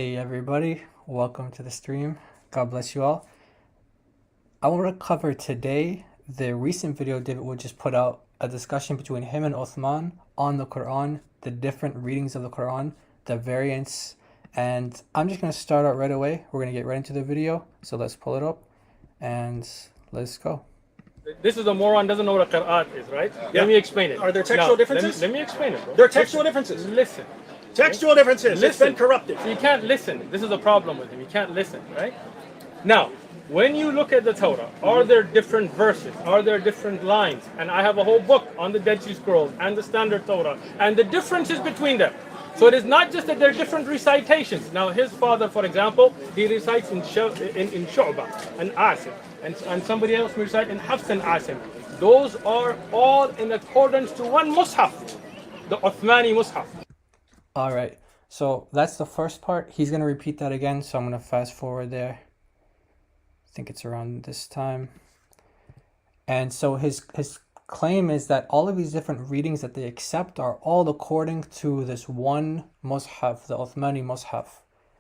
Hey everybody, welcome to the stream. God bless you all. I want to cover today the recent video David Wood just put out, a discussion between him and Uthman on the Quran, the different readings of the Quran, the variants, and I'm just going to start out right away. We're going to get right into the video, so let's pull it up and let's go. This is a moron doesn't know what a Qira'at is, right? Yeah. Let me explain it. Are there textual differences? Let me explain it, bro. There are textual differences. Listen. Textual differences. It's been corrupted. So you can't listen. This is the problem with him. You can't listen, right? Now, when you look at the Torah, are there different verses? Are there different lines? And I have a whole book on the Dead Sea Scrolls and the Standard Torah and the differences between them. So it is not just that they're different recitations. Now, his father, for example, he recites in Shu'bah and Asim, and somebody else will recite in Hafs and Asim. Those are all in accordance to one Mus'haf, the Uthmani Mus'haf. All right, so that's the first part. He's going to repeat that again, so I'm going to fast forward there. I think it's around this time. And so his claim is that all of these different readings that they accept are all according to this one Mus'haf, the Uthmani Mus'haf.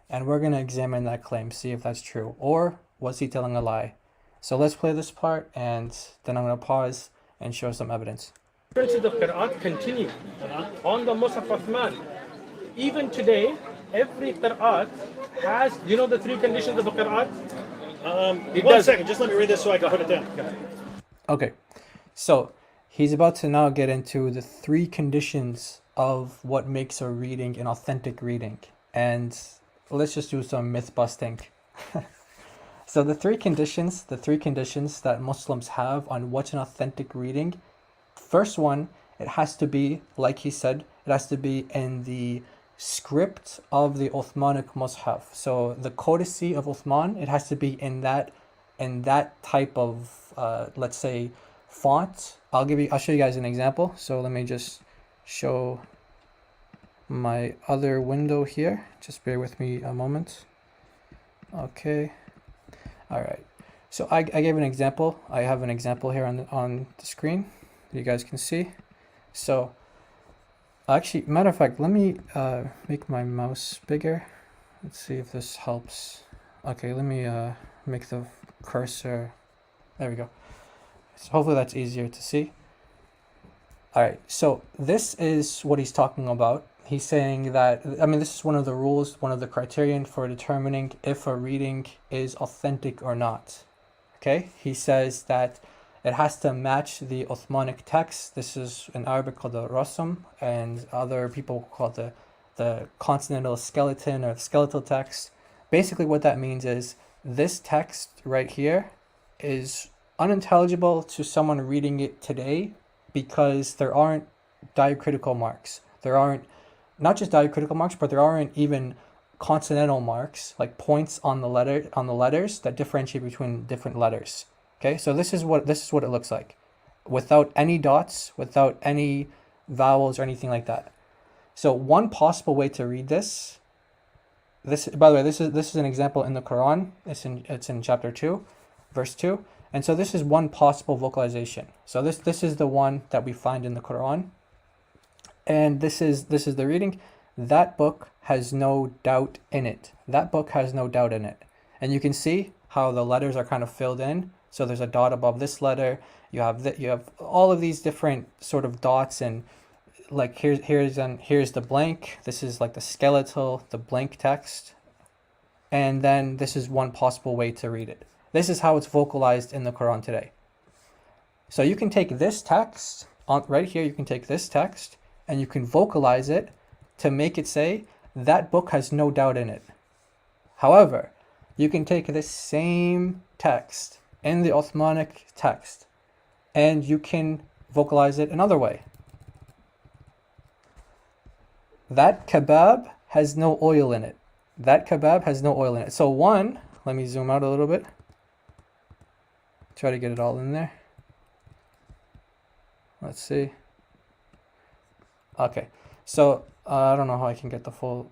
And we're going to examine that claim, see if that's true, or was he telling a lie? So let's play this part, and then I'm going to pause and show some evidence. Differences of Qira'at continue on the Mus'haf Uthman. Even today, every Qira'at has, you know the three conditions of a Qira'at? One second, just let me read this so I can put it down. Okay, so he's about to now get into the three conditions of what makes a reading an authentic reading. And let's just do some myth busting. So the three conditions that Muslims have on what's an authentic reading. First one, it has to be, like he said, it has to be in the script of the Uthmanic Mus'haf. So the codicy of Uthman, it has to be in that type of let's say font. I'll show you guys an example. So let me just show my other window here. Just bear with me a moment. Okay. All right. So I gave an example. I have an example here on the screen. You guys can see. So actually, matter of fact, let me make my mouse bigger. Let's see if this helps. Okay, let me make the cursor. There we go. So hopefully that's easier to see. All right, so this is what he's talking about. He's saying that, I mean, this is one of the rules, one of the criterion for determining if a reading is authentic or not. Okay, he says that it has to match the Uthmanic text. This is in Arabic called the Rasm, and other people call it the consonantal skeleton or the skeletal text. Basically what that means is this text right here is unintelligible to someone reading it today because there aren't diacritical marks. There aren't, not just diacritical marks, but there aren't even consonantal marks, like points on the letters that differentiate between different letters. Okay, so this is what it looks like, without any dots, without any vowels or anything like that. So one possible way to read this, by the way, this is an example in the Quran. It's in chapter 2, verse 2, and so this is one possible vocalization. So this is the one that we find in the Quran, and this is the reading. That book has no doubt in it. That book has no doubt in it, and you can see how the letters are kind of filled in. So there's a dot above this letter. You have all of these different sort of dots, and like here's the blank. This is like the skeletal, the blank text, and then this is one possible way to read it. This is how it's vocalized in the Quran today. So you can take this text right here. You can take this text and you can vocalize it to make it say that book has no doubt in it. However, you can take this same text in the Uthmanic text, and you can vocalize it another way. That kebab has no oil in it. That kebab has no oil in it. So one, let me zoom out a little bit. Try to get it all in there. Let's see. Okay, so I don't know how I can get the full,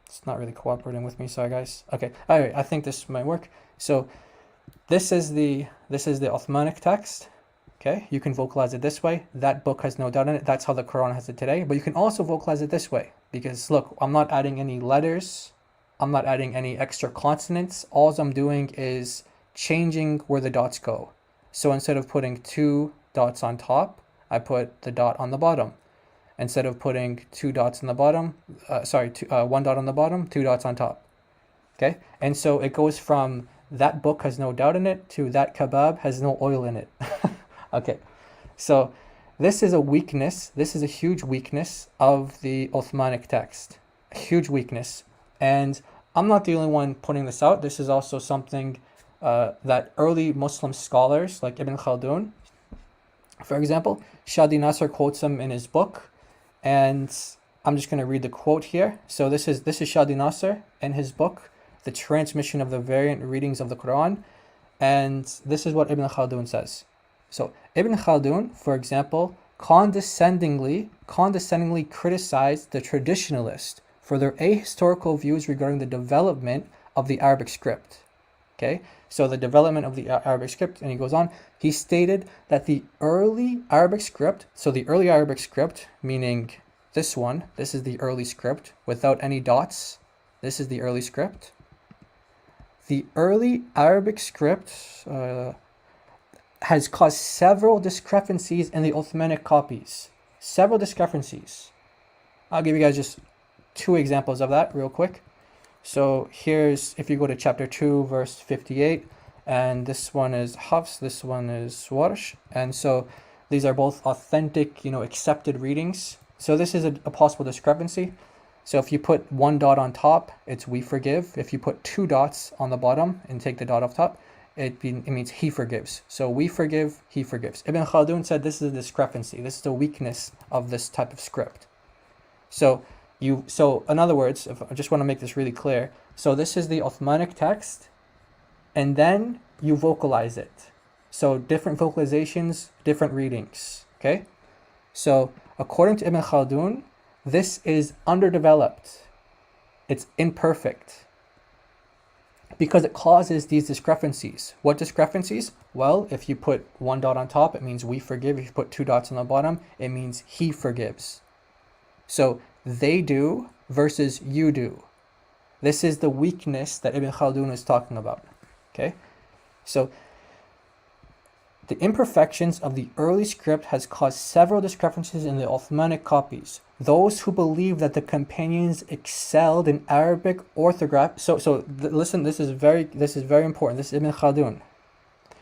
it's not really cooperating with me, sorry guys. Okay, all right, I think this might work. So this is the Uthmanic text. Okay, you can vocalize it this way. That book has no doubt in it. That's how the Quran has it today. But you can also vocalize it this way, because look, I'm not adding any letters I'm not adding any extra consonants. All I'm doing is changing where the dots go. So instead of putting 2 dots on top, I put the dot on the bottom. Instead of putting 2 dots on the bottom, 1 dot on the bottom, 2 dots on top. Okay, and so it goes from that book has no doubt in it to that kebab has no oil in it. Okay, so this is a weakness. This is a huge weakness of the Uthmanic text. A huge weakness. And I'm not the only one putting this out. This is also something that early Muslim scholars like Ibn Khaldun, for example, Shadi Nasser quotes him in his book. And I'm just going to read the quote here. So this is Shadi Nasser in his book, The Transmission of the Variant Readings of the Quran. And this is what Ibn Khaldun says. So Ibn Khaldun, for example, condescendingly criticized the traditionalist for their ahistorical views regarding the development of the Arabic script. Okay, so the development of the Arabic script, and he goes on, he stated that the early Arabic script, so the early Arabic script, meaning this one, this is the early script without any dots, this is the early script. The early Arabic script has caused several discrepancies in the Uthmanic copies. Several discrepancies. I'll give you guys just 2 examples of that real quick. So here's, if you go to chapter 2, verse 58, and this one is Hafs, this one is Warsh, and so these are both authentic, accepted readings. So this is a possible discrepancy. So if you put 1 dot on top, it's we forgive. If you put 2 dots on the bottom and take the dot off top, it means he forgives. So we forgive, he forgives. Ibn Khaldun said this is a discrepancy. This is the weakness of this type of script. So in other words, if I just want to make this really clear. So this is the Uthmanic text, and then you vocalize it. So different vocalizations, different readings. Okay? So according to Ibn Khaldun, this is underdeveloped. It's imperfect. Because it causes these discrepancies. What discrepancies? Well, if you put 1 dot on top, it means we forgive. If you put 2 dots on the bottom, it means he forgives. So they do versus you do. This is the weakness that Ibn Khaldun is talking about. Okay? So the imperfections of the early script has caused several discrepancies in the Uthmanic copies. Those who believe that the companions excelled in Arabic orthography. Listen, this is very important. This is Ibn Khaldun.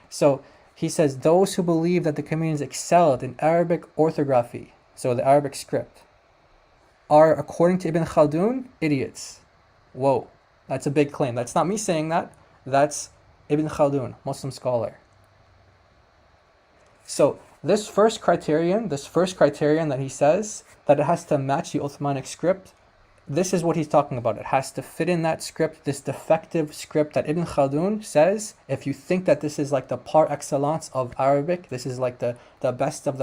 So he says those who believe that the companions excelled in Arabic orthography, so the Arabic script, are, according to Ibn Khaldun, idiots. Whoa, that's a big claim. That's not me saying that. That's Ibn Khaldun, Muslim scholar. So this first criterion that he says, that it has to match the Uthmanic script, this is what he's talking about. It has to fit in that script, this defective script that Ibn Khaldun says, if you think that this is like the par excellence of Arabic, this is like the best of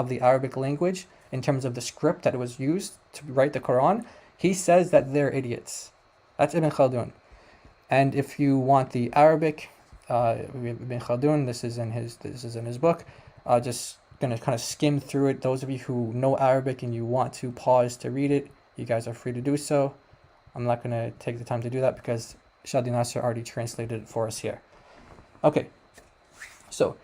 the Arabic language in terms of the script that was used to write the Quran, he says that they're idiots. That's Ibn Khaldun. And if you want the Arabic, Ibn Khaldun, this is in his book. Just gonna kind of skim through it. Those of you who know Arabic and you want to pause to read it, you guys are free to do so. I'm not gonna take the time to do that because Shadi Nasser already translated it for us here. Okay, so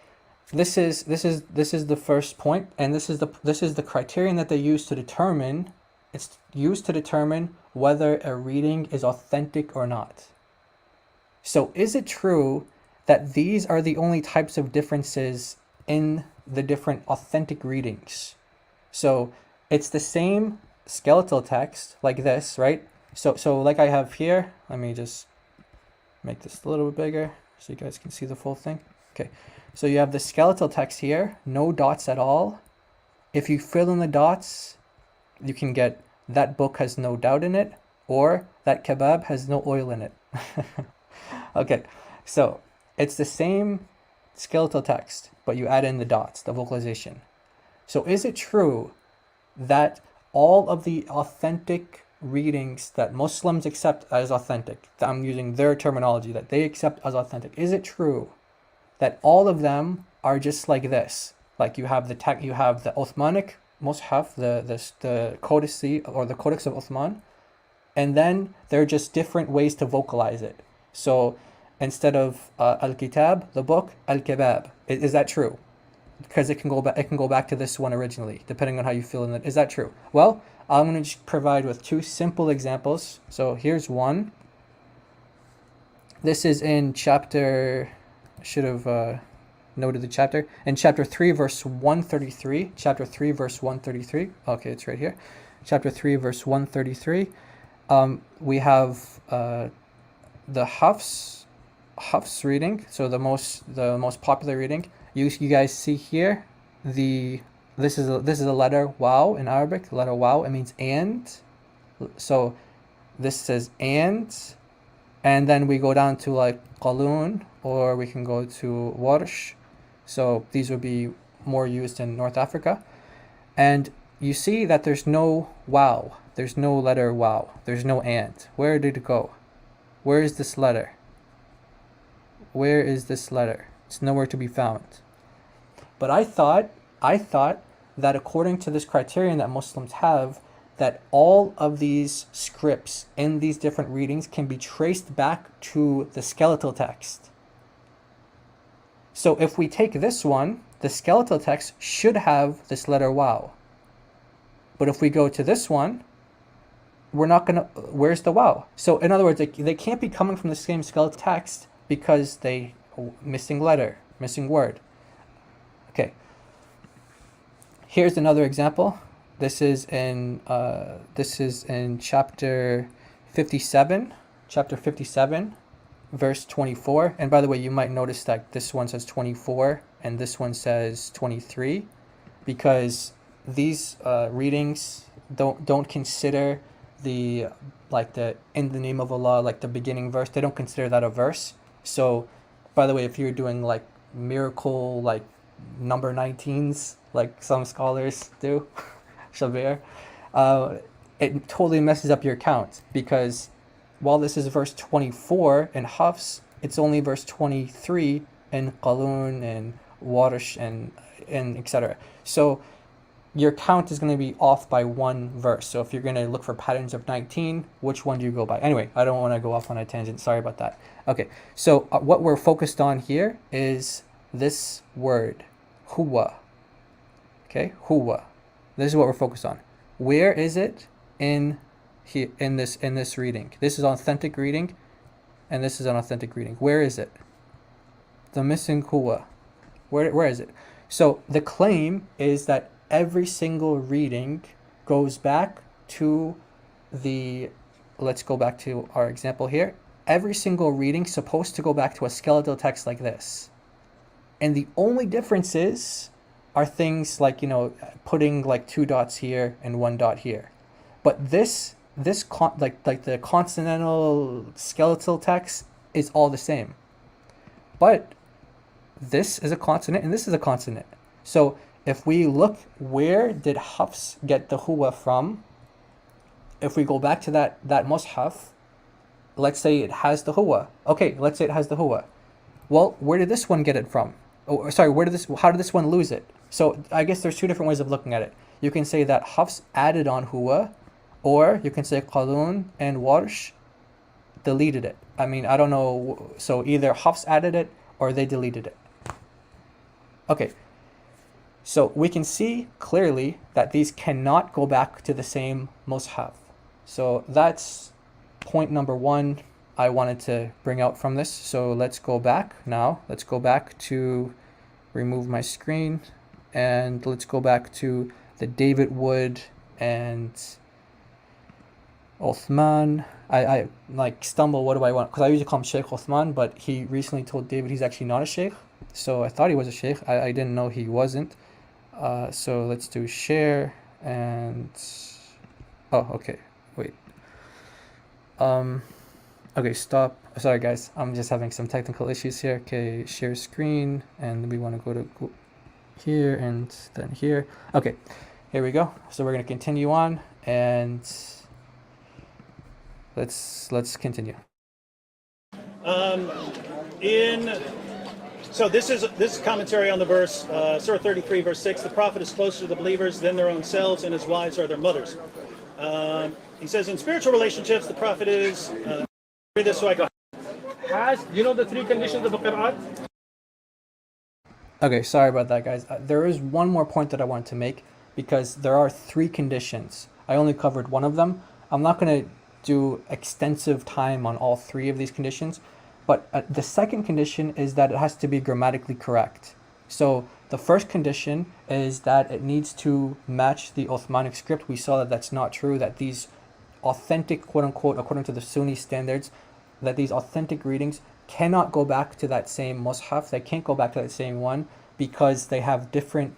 this is the first point, and this is the criterion that they use to determine. It's used to determine whether a reading is authentic or not. So is it true that these are the only types of differences in the different authentic readings? So it's the same skeletal text like this, right? So like I have here, let me just make this a little bit bigger so you guys can see the full thing. Okay, so you have the skeletal text here, no dots at all. If you fill in the dots, you can get that book has no doubt in it, or that kebab has no oil in it. Okay, so it's the same skeletal text, but you add in the dots, the vocalization. So is it true that all of the authentic readings that Muslims accept as authentic, I'm using their terminology, that they accept as authentic, is it true that all of them are just like this? Like you have the Uthmanic Mus'haf, the codice or the Codex of Uthman, And then there are just different ways to vocalize it. So instead of al-kitab, the book, al-kebab. Is that true? Because it can go back to this one originally, depending on how you feel in it. Is that true? Well, I'm going to just provide with two simple examples. So here's one. This is in chapter, I should have noted the chapter. In chapter 3, verse 133. Chapter 3, verse 133. Okay, it's right here. Chapter 3, verse 133. We have the Hafs reading. So the most popular reading. You guys see here, this is a letter wow in Arabic. The letter wow, it means and. So this says and then we go down to like qalun, or we can go to warsh. So these would be more used in North Africa. And you see that there's no wow. There's no letter wow. There's no and. Where did it go? Where is this letter? Where is this letter? It's nowhere to be found. But I thought that according to this criterion that Muslims have, that all of these scripts in these different readings can be traced back to the skeletal text. So if we take this one, the skeletal text should have this letter wow. But if we go to this one, we're not gonna, where's the wow? So in other words, they can't be coming from the same skeletal text because they missing letter, missing word. Okay. Here's another example. This is in chapter 57, verse 24. And by the way, you might notice that this one says 24 and this one says 23, because these readings don't consider the in the name of Allah, like the beginning verse. They don't consider that a verse. So, by the way, if you're doing like miracle, like number 19s, like some scholars do, Shabir, it totally messes up your count, because while this is verse 24 in Hafs, it's only verse 23 in Qalun and Warish and etc. So your count is going to be off by one verse. So if you're going to look for patterns of 19, which one do you go by? Anyway, I don't want to go off on a tangent. Sorry about that. Okay, so what we're focused on here is this word, huwa. Okay, huwa. This is what we're focused on. Where is it in here in this reading? This is authentic reading, and this is an authentic reading. Where is it? The missing huwa. Where is it? So the claim is that every single reading goes back to the, let's go back to our example here. Every single reading is supposed to go back to a skeletal text like this. And the only differences are things like, putting like 2 dots here and 1 dot here. But this like the consonantal skeletal text is all the same. But this is a consonant and this is a consonant. So if we look, where did Hafs get the huwa from? If we go back to that mushaf, let's say it has the huwa. Okay, let's say it has the huwa. Well, where did this one get it from? Oh, sorry, how did this one lose it? So I guess there's 2 different ways of looking at it. You can say that Hafs added on huwa, or you can say Qalun and Warsh deleted it. I mean, I don't know. So either Hafs added it or they deleted it. Okay. So we can see clearly that these cannot go back to the same mushaf. So that's point number 1 I wanted to bring out from this. So let's go back now. Let's go back to remove my screen, and let's go back to the David Wood and Uthman. I like stumble, what do I want? Because I usually call him Sheikh Uthman, but he recently told David he's actually not a sheikh. So I thought he was a sheikh. I didn't know he wasn't. So let's do share and, oh, okay, wait. Okay, stop. Sorry guys, I'm just having some technical issues here. Okay, share screen, and we want to go to here and then here. Okay, here we go. So we're going to continue on, and let's continue. So this is commentary on the verse, Surah 33, verse 6. The Prophet is closer to the believers than their own selves, and his wives are their mothers. He says, in spiritual relationships, the prophet is. Read this so I go. Has, you know the three conditions of the Qira'at? Okay, sorry about that, guys. There is one more point that I wanted to make because there are three conditions. I only covered one of them. I'm not going to do extensive time on all three of these conditions, but the second condition is that it has to be grammatically correct. So the first condition is that it needs to match the Uthmanic script. We saw that that's not true, that these authentic, quote unquote, according to the Sunni standards, that these authentic readings cannot go back to that same mushaf. They can't go back to that same one because they have different,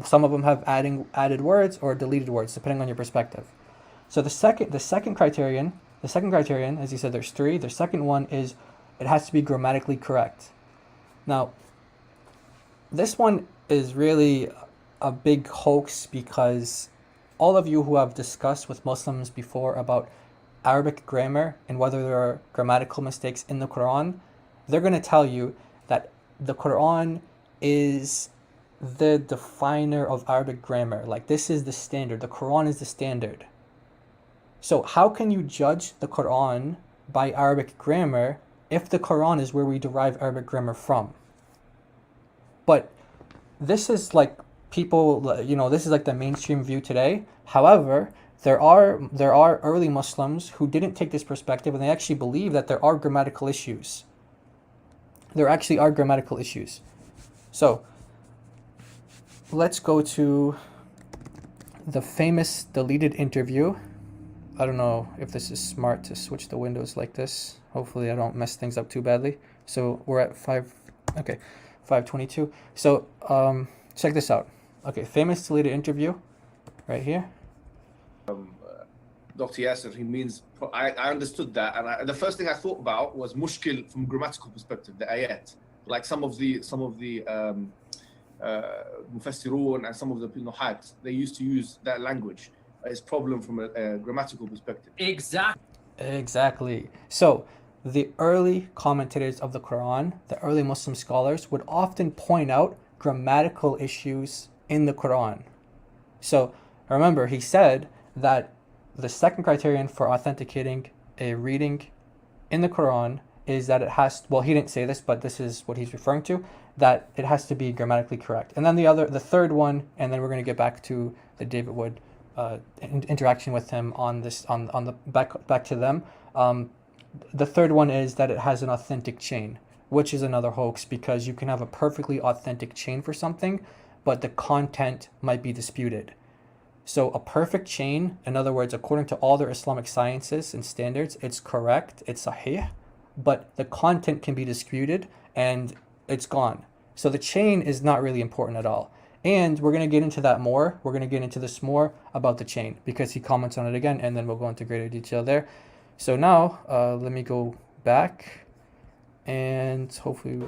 some of them have added words or deleted words depending on your perspective. So the second criterion, as you said, there's three. The second one is it has to be grammatically correct. Now, this one is really a big hoax because all of you who have discussed with Muslims before about Arabic grammar and whether there are grammatical mistakes in the Quran, they're going to tell you that the Quran is the definer of Arabic grammar. Like, this is the standard. The Quran is the standard. So how can you judge the Quran by Arabic grammar if the Quran is where we derive Arabic grammar from? But this is like people, this is like the mainstream view today. However, there are early Muslims who didn't take this perspective and they actually believe that there are grammatical issues. There actually are grammatical issues. So let's go to the famous deleted interview. I don't know if this is smart to switch the windows like this. Hopefully I don't mess things up too badly. So we're at 522. So check this out. Okay, famous deleted interview right here. Dr. Yasser, he means, I understood that, and the first thing I thought about was mushkil from a grammatical perspective, the ayat. Like some of the mufassirun and some of the nuhat, they used to use that language as problem from a grammatical perspective. Exactly. So the early commentators of the Quran, the early Muslim scholars, would often point out grammatical issues in the Quran. So remember, he said that the second criterion for authenticating a reading in the Quran is that it has, well, he didn't say this, but this is what he's referring to, that it has to be grammatically correct. And then the third one, and then we're going to get back to the David Wood interaction with him on this, on the back to them. The third one is that it has an authentic chain, which is another hoax because you can have a perfectly authentic chain for something, but the content might be disputed. So a perfect chain, in other words, according to all their Islamic sciences and standards, it's correct, it's sahih, but the content can be disputed and it's gone. So the chain is not really important at all. And we're going to get into that more. We're going to get into this more about the chain because he comments on it again, and then we'll go into greater detail there. So now, let me go back and hopefully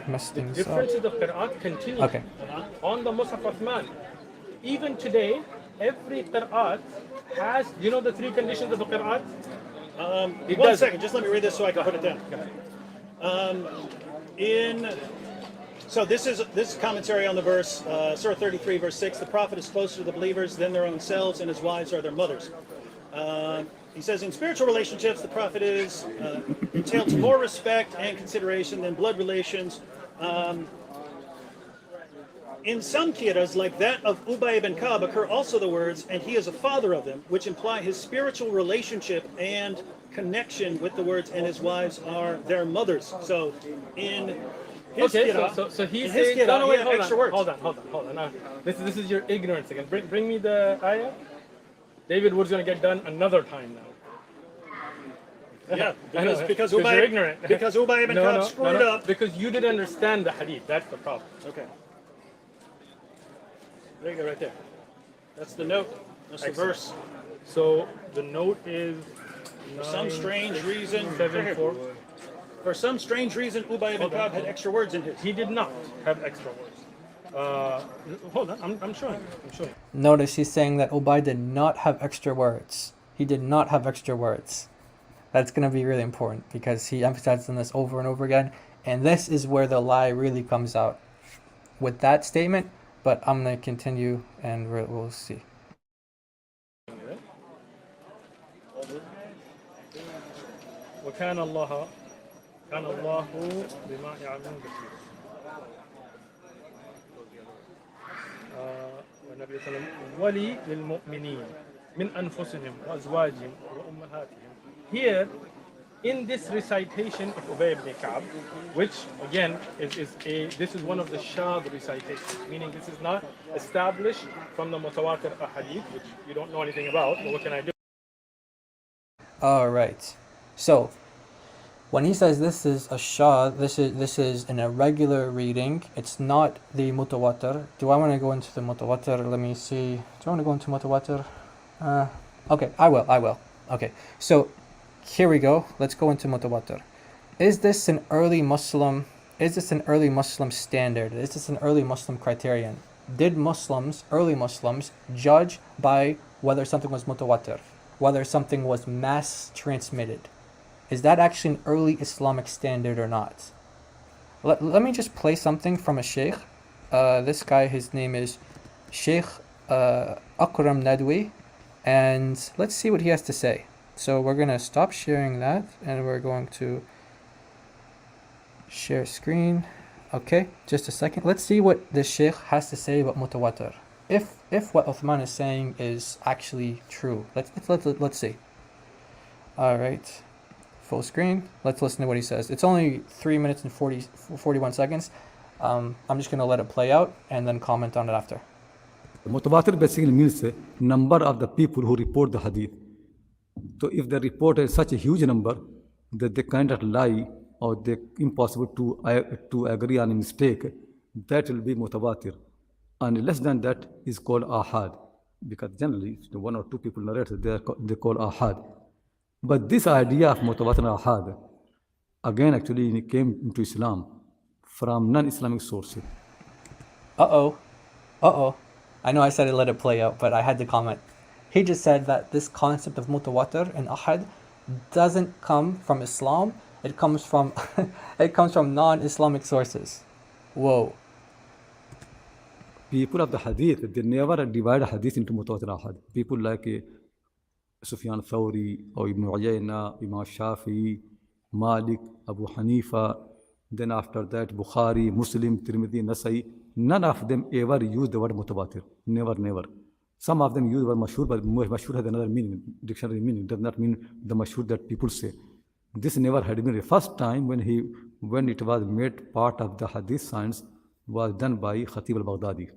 mess things up. The differences of Qira'at continue. Okay. On the Mus'haf Uthman. Even today, every Qira'at has, the three conditions of the Qira'at? One second, just let me read this so I can put it down. So this is commentary on the verse, Surah 33, verse 6. The prophet is closer to the believers than their own selves, and his wives are their mothers. He says, in spiritual relationships, the prophet is entailed to more respect and consideration than blood relations. In some qira'as, like that of Ubay ibn Ka'b, occur also the words, and he is a father of them, which imply his spiritual relationship and connection with the words, and his wives are their mothers. So in his qira'ah, so he's his saying, qira'ah, wait, extra words. Hold on. Now, this is your ignorance again. Bring me the ayah. David Wood's going to get done another time now. Yeah, because you're Ubay, ignorant. because Ubay ibn Ka'b screwed up. Because you didn't understand the hadith. That's the problem. Okay. There you go, right there. That's the note. That's the verse. So the note is For some strange reason, 7-4. For some strange reason, Ubay ibn Ka'b had extra words in his. He did not have extra words. Hold on, I'm showing. Notice he's saying that Ubay did not have extra words. He did not have extra words. That's going to be really important because he emphasizes on this over and over again. And this is where the lie really comes out with that statement. But I'm going to continue and we'll see. كان الله بما يعملون بصير. والنبي صلى الله عليه وسلم ولي للمؤمنين من أنفسهم وأزواجهم وأمهاتهم. Here, in this recitation of Ubay ibn Ka'b, which again this is one of the shad recitations, meaning this is not established from the mutawatir ahadith, which you don't know anything about, but what can I do? All right. So when he says this is a shad, this is an irregular reading. It's not the mutawatir. Do I want to go into the mutawatir? Let me see. Do I want to go into mutawatir? Okay, I will. Okay, so here we go. Let's go into mutawatir. Is this an early Muslim standard? Is this an early Muslim criterion? Did early Muslims, judge by whether something was mutawatir, whether something was mass transmitted? Is that actually an early Islamic standard or not? Let me just play something from a sheikh. This guy, his name is Sheikh Akram Nadwi, and let's see what he has to say. So we're going to stop sharing that, and we're going to share screen. Okay, just a second. Let's see what the sheikh has to say about mutawatir. If what Uthman is saying is actually true. Let's see. All right. Full screen. Let's listen to what he says. It's only 3 minutes and 41 seconds. I'm just going to let it play out and then comment on it after. Mutawatir basically means number of the people who report the hadith. So if they report such a huge number that they cannot lie or they impossible to agree on a mistake, that will be mutawatir. And less than that is called ahad, because generally the one or two people narrate, they call ahad. But this idea of mutawatir and ahad, again actually came into Islam from non-Islamic sources. I know I said let it play out, but I had to comment. He just said that this concept of mutawatir and ahad doesn't come from Islam. It comes from non-Islamic sources. Whoa. People of the hadith, they never divide hadith into mutawatir and ahad. People like Sufyan Thawri or Ibn Uyayna, Imam Shafi'i, Malik, Abu Hanifa, then after that Bukhari, Muslim, Tirmidhi, Nasai, none of them ever use the word mutawatir. Never. Some of them use the word mashhur, but mashhur has another meaning, dictionary meaning. Does not mean the mashhur that people say. This never had been. The first time when it was made part of the hadith science was done by Khatib al-Baghdadi.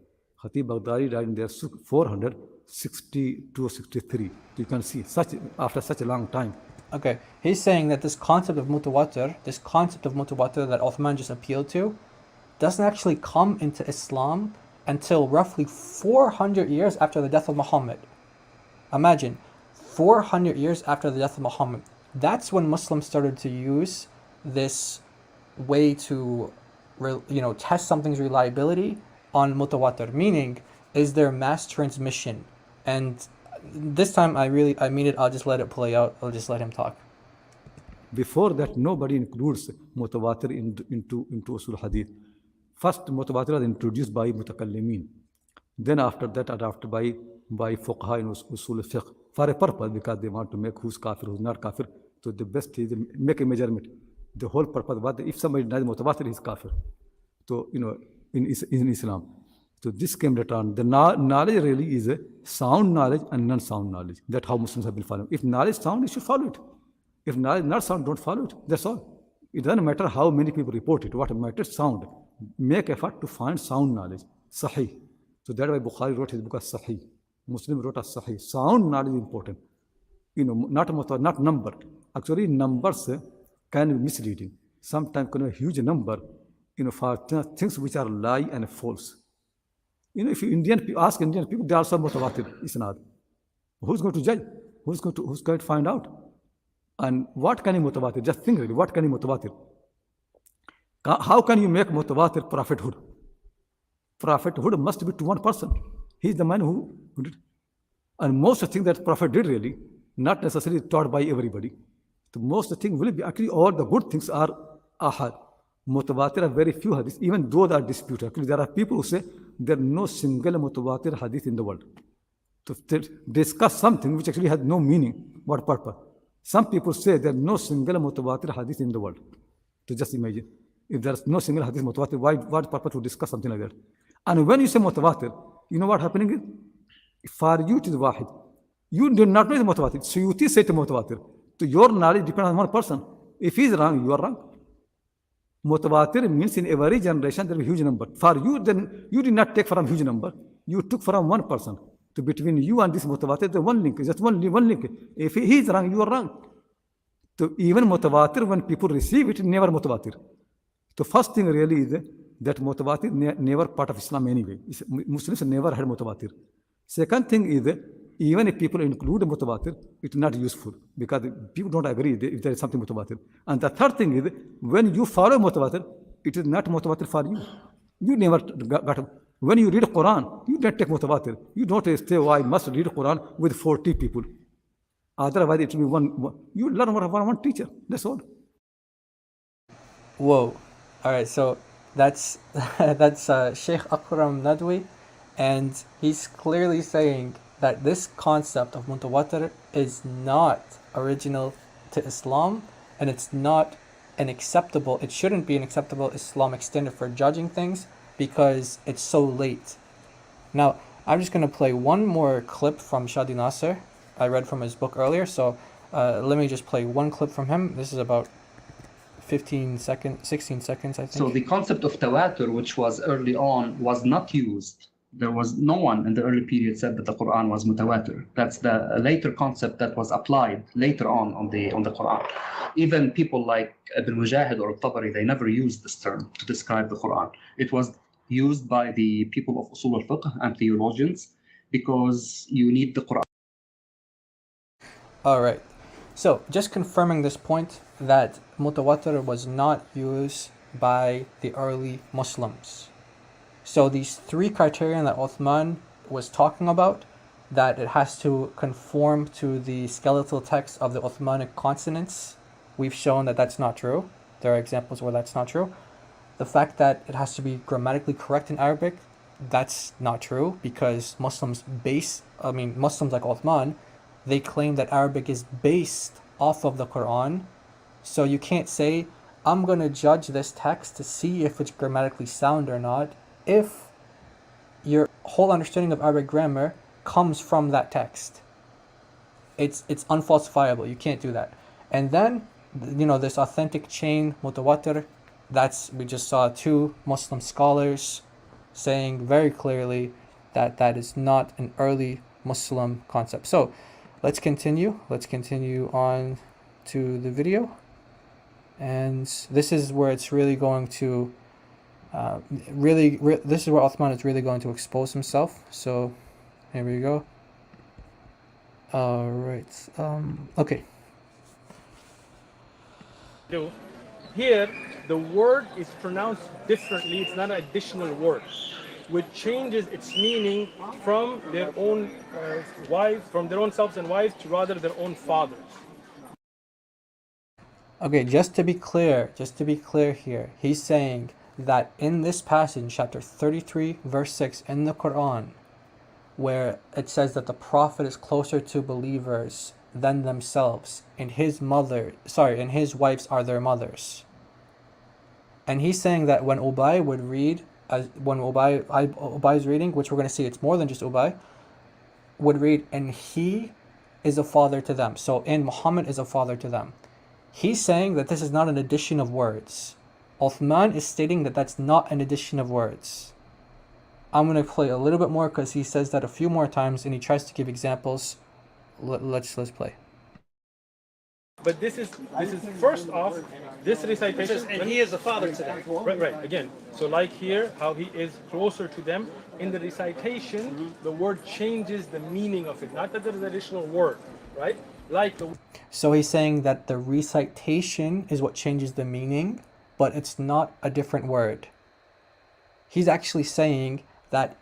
Khatib al-Baghdadi died in the year 462 or 63. You can see after such a long time. Okay, he's saying that this concept of mutawatir that Uthman just appealed to, doesn't actually come into Islam until roughly 400 years after the death of Muhammad. Imagine, 400 years after the death of Muhammad. That's when Muslims started to use this way to, test something's reliability on mutawatir. Meaning, is there mass transmission? And this time, I mean it. I'll just let it play out. I'll just let him talk. Before that, nobody includes mutawatir into usul hadith. First, mutawatir was introduced by mutakallimin. Then after that, adopted by fuqaha in usul fiqh for a purpose, because they want to make who's kafir, who's not kafir. So the best is make a measurement. The whole purpose was if somebody denies mutawatir, he's kafir. So in Islam. So this came later on. The knowledge really is a sound knowledge and non-sound knowledge. That's how Muslims have been following. If knowledge is sound, you should follow it. If knowledge not sound, don't follow it. That's all. It doesn't matter how many people report it. What matters is sound. Make effort to find sound knowledge. Sahih. So that's why Bukhari wrote his book as Sahih. Muslim wrote as Sahih. Sound knowledge is important. Not number. Actually, numbers can be misleading. Sometimes can be a huge number, for things which are lie and false. If you ask Indian people, they also mutawatir isnad. Who's going to judge? Who's going to find out? And what can you mutawatir? Just think really, what can you mutawatir? How can you make mutawatir prophethood? Prophethood must be to one person. He's the man who did. And most of the things that prophet did really, not necessarily taught by everybody. The most of the things will be, actually all the good things are ahad. Mutawatir are very few hadiths, even though they are disputed. Actually, there are people who say there is no single mutawatir hadith in the world. To discuss something which actually has no meaning, what purpose? Some people say there's no single mutawatir hadith in the world. To just imagine, if there's no single hadith mutawatir, what purpose to discuss something like that? And when you say mutawatir, you know what happening is, for you it is wahid. You do not know it's mutawatir. So you say to mutawatir. So your knowledge depends on one person. If he's wrong, you are wrong. Mutawatir means in every generation there is a huge number. For you, then you did not take from huge number. You took from one person. So between you and this mutawatir, the one link, just one link. If he is wrong, you are wrong. So even mutawatir, when people receive it, never mutawatir. The first thing really is that mutawatir never part of Islam anyway. Muslims never had mutawatir. Second thing is, even if people include mutawatir, it's not useful because people don't agree if there is something mutawatir. And the third thing is, when you follow mutawatir, it is not mutawatir for you. You never got. When you read Quran, you don't take mutawatir. You don't say, oh, I must read Quran with 40 people. Otherwise, it will be one. You learn from one teacher. That's all. Whoa. All right, so that's Sheikh Akram Nadwi, and he's clearly saying that this concept of mutawatir is not original to Islam, and it's not it shouldn't be an acceptable Islamic standard for judging things because it's so late. Now, I'm just going to play one more clip from Shadi Nasser. I read from his book earlier, so let me just play one clip from him. This is about 16 seconds, I think. So the concept of tawatur, which was early on, was not used. There was no one in the early period said that the Quran was mutawatir. That's the later concept that was applied later on the Quran. Even people like Ibn Mujahid or Tabari, they never used this term to describe the Quran. It was used by the people of usul al-fiqh and theologians because you need the Quran. All right. So, just confirming this point that mutawatir was not used by the early Muslims. So these three criterion that Uthman was talking about, that it has to conform to the skeletal text of the Uthmanic consonants, we've shown that that's not true. There are examples where that's not true. The fact that it has to be grammatically correct in Arabic, that's not true because Muslims like Uthman, they claim that Arabic is based off of the Quran. So you can't say, I'm going to judge this text to see if it's grammatically sound or not, if your whole understanding of Arabic grammar comes from that text. It's unfalsifiable. You can't do that. And then, this authentic chain, mutawatir, we just saw two Muslim scholars saying very clearly that that is not an early Muslim concept. So let's continue on to the video. And this is where it's really going to this is where Uthman is really going to expose himself. So here we go. All right. Okay. Here, the word is pronounced differently. It's not an additional word, which changes its meaning from their own wives, from their own selves and wives, to rather their own fathers. Okay, just to be clear here, he's saying that in this passage, chapter 33, verse 6 in the Quran, where it says that the Prophet is closer to believers than themselves, and his wives are their mothers. And he's saying that when Ubay would read, when Ubay's reading, which we're going to see it's more than just Ubay, would read, and he is a father to them. So, and Muhammad is a father to them. He's saying that this is not an addition of words. Uthman is stating that that's not an addition of words. I'm going to play a little bit more because he says that a few more times and he tries to give examples. Let's play. But this is first off, this recitation, And he is a father to them. right, again. So like here, how he is closer to them. In the recitation, the word changes the meaning of it, not that there's an additional word, right? So he's saying that the recitation is what changes the meaning, but it's not a different word. He's actually saying that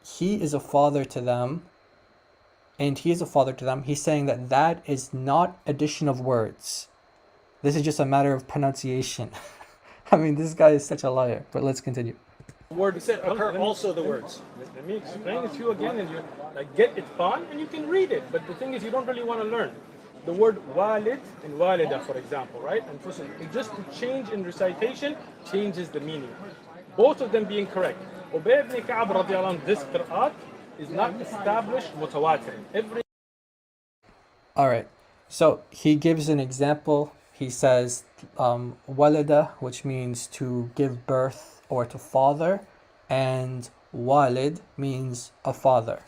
he is a father to them, and he is a father to them. He's saying that that is not addition of words. This is just a matter of pronunciation. I mean, this guy is such a liar, but let's continue. Word said occur also the words. Let me explain it to you again, and you get it fine, and you can read it. But the thing is, you don't really want to learn. the word walid and walida, for example, right? And it just to change in recitation changes the meaning. Both of them being correct. Ubay ibn Ka'ab radiallahu anhu, this qira'at is not established mutawatir. All right. So he gives an example. He says walada, which means to give birth or to father, and walid means a father.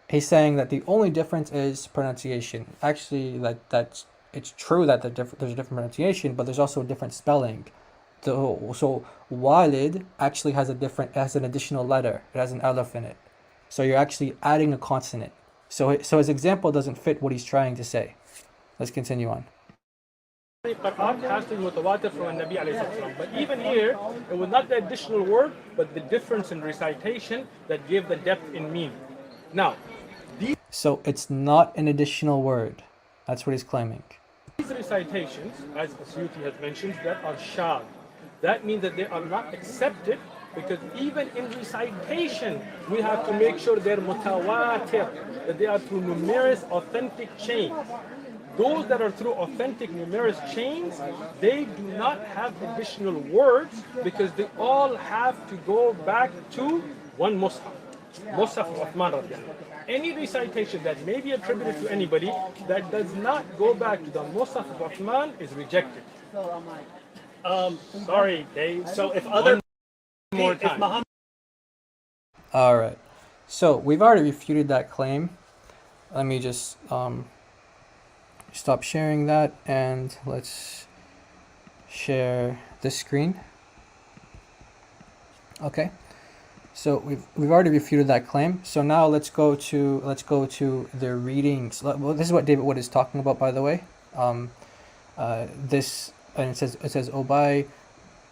He's saying that the only difference is pronunciation. Actually, that's it's true that there's a different pronunciation, but there's also a different spelling. So walid actually has an additional letter. It has an alif in it. So you're actually adding a consonant. So his example doesn't fit what he's trying to say. Let's continue on. Qira'at has to be mutawatir from Nabi alayhi salam. But even here, it was not the additional word, but the difference in recitation that gave the depth in meaning. Now, So it's not an additional word. That's what he's claiming. these recitations, as Asyuti has mentioned, that are shad. That means that they are not accepted, because even in recitation, we have to make sure they're mutawatir, that they are through numerous authentic chains. Those that are through authentic numerous chains, they do not have additional words, because they all have to go back to one mushaf. Mushaf of Uthman radiallahu. Any recitation that may be attributed to anybody that does not go back to the Mushaf of Uthman is rejected. Sorry, Dave. So if other More if time. Muhammad All right. So we've already refuted that claim. Let me just stop sharing that, and let's share this screen. Okay. So we've already refuted that claim. So now let's go to the readings. Well, this is what David Wood is talking about, by the way. This, and it says Ubay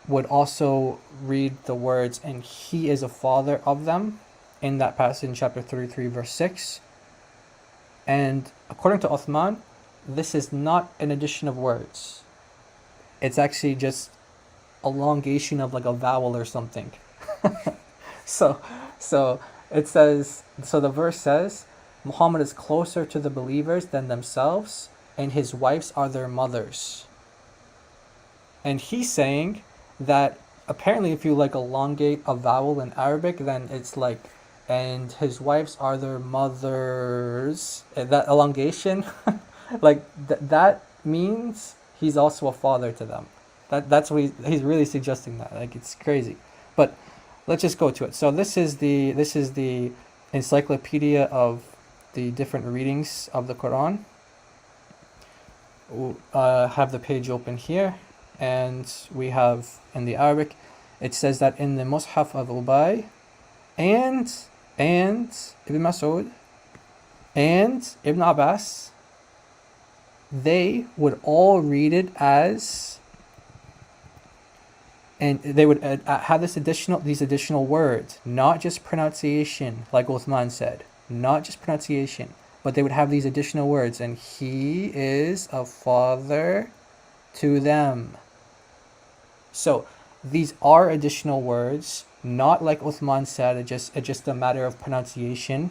would also read the words, and he is a father of them, in that passage in chapter 33 verse 6. And according to Uthman, this is not an addition of words. It's actually just elongation of like a vowel or something. So it says, so the verse says, Muhammad is closer to the believers than themselves, and his wives are their mothers. And he's saying that apparently if you like elongate a vowel in Arabic, then it's like, and his wives are their mothers. That elongation, like that means he's also a father to them. That's what he's really suggesting that. Like, it's crazy. But let's just go to it. So this is the encyclopedia of the different readings of the Quran. Have the page open here, and we have in the Arabic, it says that in the Mus'haf of Ubay and Ibn Mas'ud and Ibn Abbas, they would all read it as, and they would have these additional words, not just pronunciation, like Uthman said, not just pronunciation, but they would have these additional words, and he is a father to them. So these are additional words, not like Uthman said, it's just a matter of pronunciation.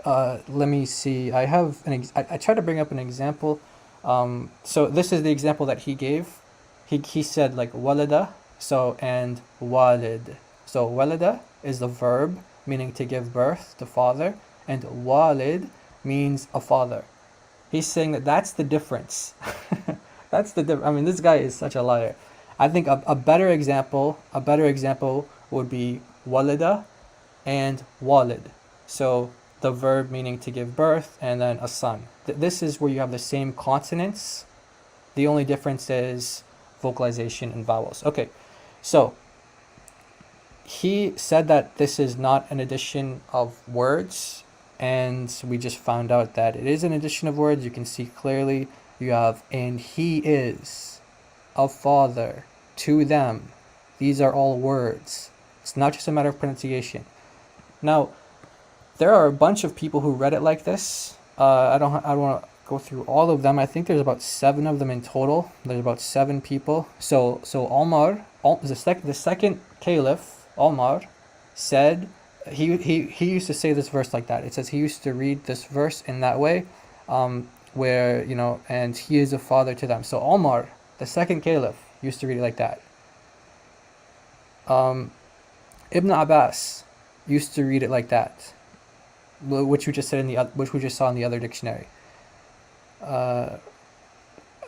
Let me see. I have I tried to bring up an example. So this is the example that he gave. He said like walada, so, and walid. So walada is the verb meaning to give birth, to father, and walid means a father. He's saying that that's the difference. That's the difference. I mean, this guy is such a liar. I think a better example would be walida and walid. So the verb meaning to give birth, and then a son. This is where you have the same consonants. The only difference is vocalization and vowels. Okay, so he said that this is not an addition of words, and we just found out that it is an addition of words. You can see clearly you have, and he is a father to them. These are all words. It's not just a matter of pronunciation. Now, there are a bunch of people who read it like this. I don't want to go through all of them. I think there's about 7 of them in total. There's about 7 people. So Omar, the second caliph, Omar, said he used to say this verse like that. It says he used to read this verse in that way. where, and he is a father to them. So Omar, the second caliph, used to read it like that. Ibn Abbas used to read it like that, which we just said which we just saw in the other dictionary.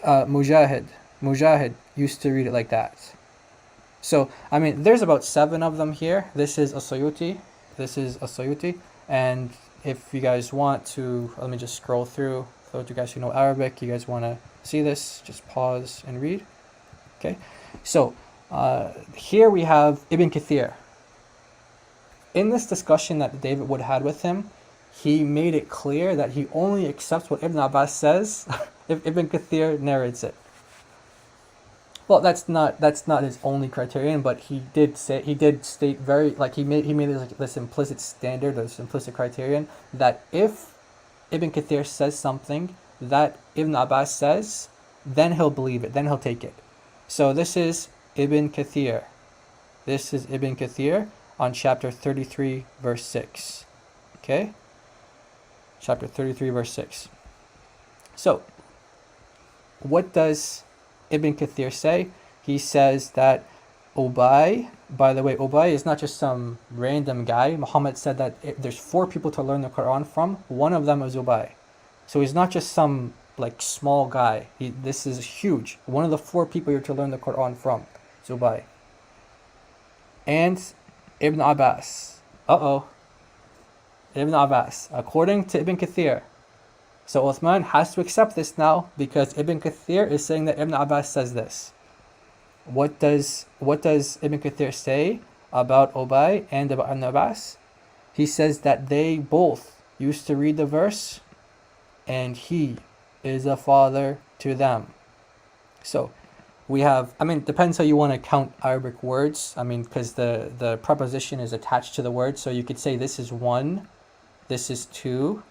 Mujahid used to read it like that. So, I mean, there's about 7 of them here. This is a Suyuti. And if you guys want to, let me just scroll through. For those of you guys who know Arabic, you guys want to see this, just pause and read. Okay. So, here we have Ibn Kathir. In this discussion that David Wood had with him, he made it clear that he only accepts what Ibn Abbas says if Ibn Kathir narrates it. Well, that's not his only criterion, but he did state very, like, he made this implicit standard, this implicit criterion, that if Ibn Kathir says something that Ibn Abbas says, then he'll believe it, then he'll take it. So this is Ibn Kathir. This is Ibn Kathir on chapter 33, verse 6. Okay? Chapter 33, verse 6. So, what does Ibn Kathir say? He says that Ubay, by the way, Ubay is not just some random guy. Muhammad said that there's 4 people to learn the Quran from. One of them is Ubay. So he's not just some like small guy. This is huge. One of the 4 people you're to learn the Quran from is Ubay. And Ibn Abbas. Ibn Abbas. According to Ibn Kathir. So Uthman has to accept this now because Ibn Kathir is saying that Ibn Abbas says this. What does Ibn Kathir say about Ubay and about Ibn Abbas? He says that they both used to read the verse and he is a father to them. So we have, I mean, it depends how you want to count Arabic words. I mean, because the preposition is attached to the word. So you could say this is 1, this is 2.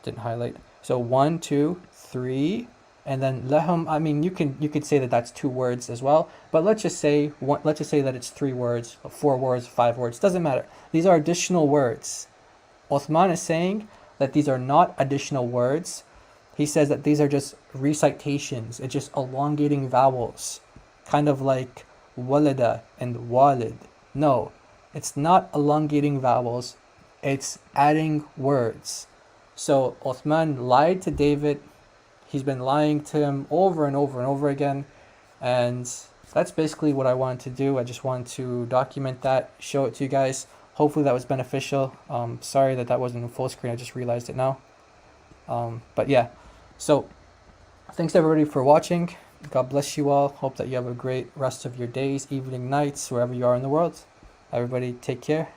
Didn't highlight. So 1, 2, 3, and then lahum. I mean, you could say that that's 2 words as well. But let's just say that it's 3 words, 4 words, 5 words. Doesn't matter. These are additional words. Uthman is saying that these are not additional words. He says that these are just recitations. It's just elongating vowels, kind of like walada and walid. No, it's not elongating vowels. It's adding words. So Uthman lied to David. He's been lying to him over and over and over again. And that's basically what I wanted to do. I just wanted to document that, show it to you guys. Hopefully that was beneficial. Sorry that wasn't in full screen. I just realized it now. But yeah. So thanks everybody for watching. God bless you all. Hope that you have a great rest of your days, evening, nights, wherever you are in the world. Everybody take care.